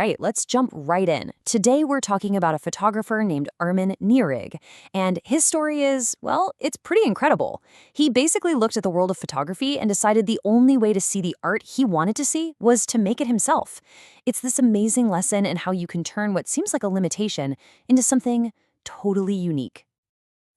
right, let's jump right in. Today we're talking about a photographer named Armin Nehrig, and his story is, well, it's pretty incredible. He basically looked at the world of photography and decided the only way to see the art he wanted to see was to make it himself. It's this amazing lesson in how you can turn what seems like a limitation into something totally unique.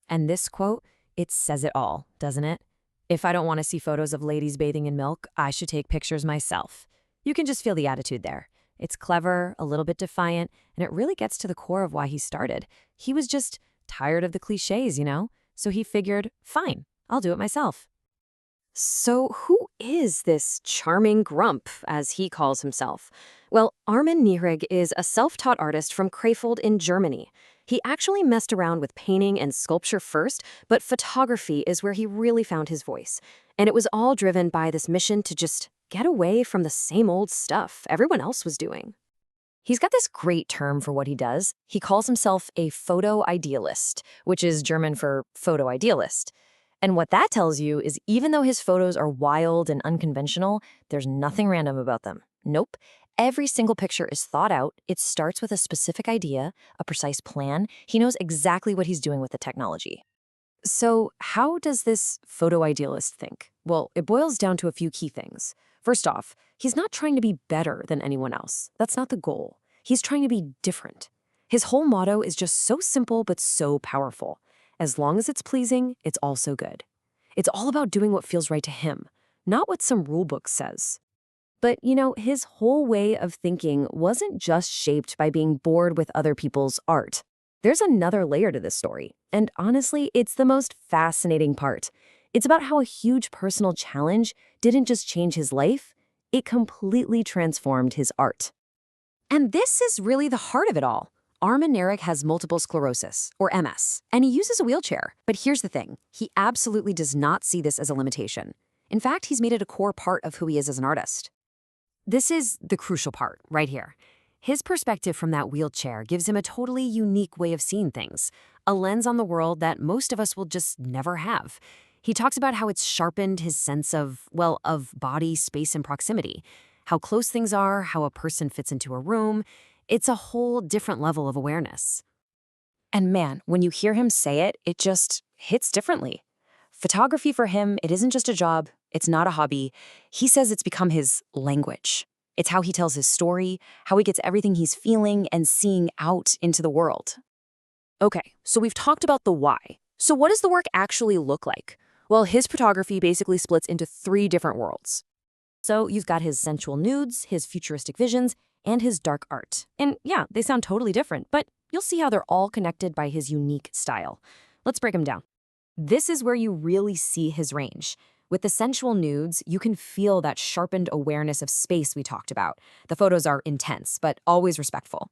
And this quote, it says it all, doesn't it? If I don't want to see photos of ladies bathing in milk, I should take pictures myself. You can just feel the attitude there. It's clever, a little bit defiant, and it really gets to the core of why he started. He was just tired of the clichés, So he figured, fine, I'll do it myself. So who is this charming grump, as he calls himself? Well, Armin Nehrig is a self-taught artist from Krefeld in Germany. He actually messed around with painting and sculpture first, but photography is where he really found his voice. And it was all driven by this mission to just get away from the same old stuff everyone else was doing. He's got this great term for what he does. He calls himself a photoidealist, which is German for photoidealist. And what that tells you is even though his photos are wild and unconventional, there's nothing random about them. Nope. Every single picture is thought out. It starts with a specific idea, a precise plan. He knows exactly what he's doing with the technology. So how does this photoidealist think? Well, it boils down to a few key things. First off, he's not trying to be better than anyone else. That's not the goal. He's trying to be different. His whole motto is just so simple but so powerful. As long as it's pleasing, it's also good. It's all about doing what feels right to him, not what some rulebook says. But, his whole way of thinking wasn't just shaped by being bored with other people's art. There's another layer to this story, and honestly, it's the most fascinating part. It's about how a huge personal challenge didn't just change his life, it completely transformed his art. And this is really the heart of it all. Armin Nehrig has multiple sclerosis, or MS, and he uses a wheelchair. But here's the thing, he absolutely does not see this as a limitation. In fact, he's made it a core part of who he is as an artist. This is the crucial part, right here. His perspective from that wheelchair gives him a totally unique way of seeing things, a lens on the world that most of us will just never have. He talks about how it's sharpened his sense of body, space, and proximity, how close things are, how a person fits into a room. It's a whole different level of awareness. And man, when you hear him say it, it just hits differently. Photography for him, it isn't just a job, it's not a hobby. He says it's become his language. It's how he tells his story, how he gets everything he's feeling and seeing out into the world. Okay, so we've talked about the why. So what does the work actually look like? Well, his photography basically splits into 3 different worlds. So you've got his sensual nudes, his futuristic visions, and his dark art. And yeah, they sound totally different, but you'll see how they're all connected by his unique style. Let's break them down. This is where you really see his range. With the sensual nudes, you can feel that sharpened awareness of space we talked about. The photos are intense, but always respectful.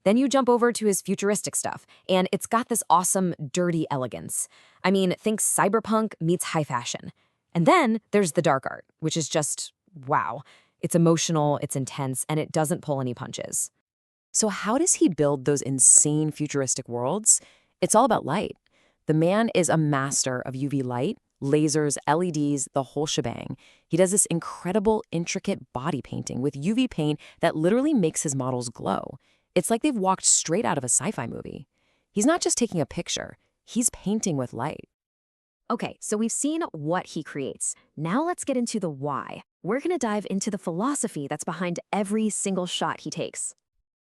Then you jump over to his futuristic stuff, and it's got this awesome, dirty elegance. I mean, think cyberpunk meets high fashion. And then there's the dark art, which is just, wow. It's emotional, it's intense, and it doesn't pull any punches. So how does he build those insane futuristic worlds? It's all about light. The man is a master of UV light, lasers, LEDs, the whole shebang. He does this incredible, intricate body painting with UV paint that literally makes his models glow. It's like they've walked straight out of a sci-fi movie. He's not just taking a picture, he's painting with light. Okay, so we've seen what he creates. Now let's get into the why. We're gonna dive into the philosophy that's behind every single shot he takes.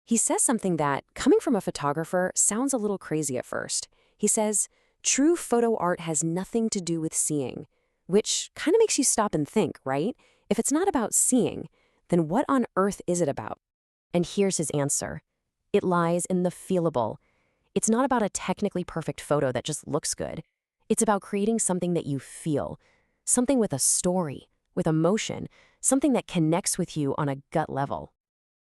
He says something that, coming from a photographer, sounds a little crazy at first. He says, true photo art has nothing to do with seeing, which kind of makes you stop and think, right? If it's not about seeing, then what on earth is it about? And here's his answer. It lies in the feelable. It's not about a technically perfect photo that just looks good. It's about creating something that you feel, something with a story, with emotion, something that connects with you on a gut level.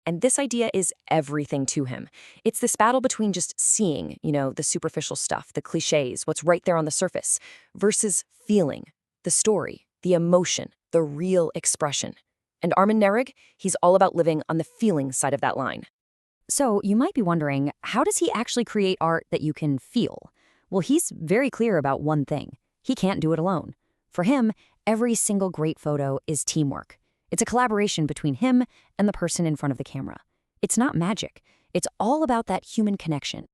And this idea is everything to him. It's this battle between just seeing, the superficial stuff, the clichés, what's right there on the surface, versus feeling, the story, the emotion, the real expression. And Armin Nehrig, he's all about living on the feeling side of that line. So you might be wondering, how does he actually create art that you can feel? Well, he's very clear about one thing. He can't do it alone. For him, every single great photo is teamwork. It's a collaboration between him and the person in front of the camera. It's not magic. It's all about that human connection.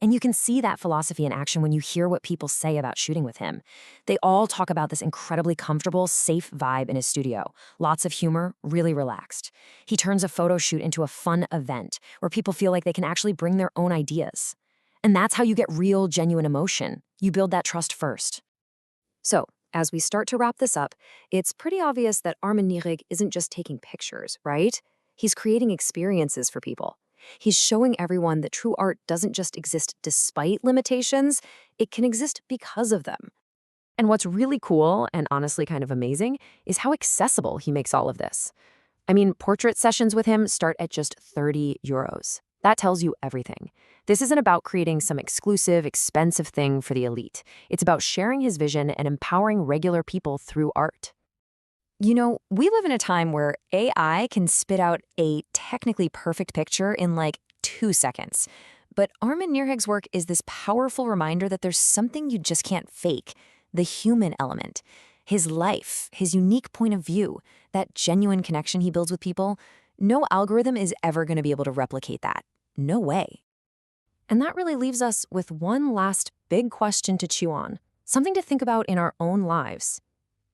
And you can see that philosophy in action when you hear what people say about shooting with him. They all talk about this incredibly comfortable, safe vibe in his studio. Lots of humor, really relaxed. He turns a photo shoot into a fun event where people feel like they can actually bring their own ideas. And that's how you get real, genuine emotion. You build that trust first. So, as we start to wrap this up, it's pretty obvious that Armin Nehrig isn't just taking pictures, right? He's creating experiences for people. He's showing everyone that true art doesn't just exist despite limitations, it can exist because of them. And what's really cool and honestly kind of amazing is how accessible he makes all of this. I mean, portrait sessions with him start at just €30. That tells you everything. This isn't about creating some exclusive, expensive thing for the elite. It's about sharing his vision and empowering regular people through art. You know, we live in a time where AI can spit out a technically perfect picture in like 2 seconds. But Armin Nehrig's work is this powerful reminder that there's something you just can't fake, the human element. His life, his unique point of view, that genuine connection he builds with people, no algorithm is ever going to be able to replicate that. No way. And that really leaves us with one last big question to chew on, something to think about in our own lives.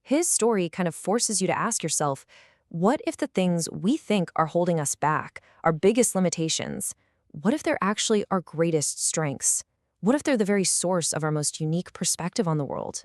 His story kind of forces you to ask yourself, what if the things we think are holding us back, our biggest limitations, what if they're actually our greatest strengths? What if they're the very source of our most unique perspective on the world?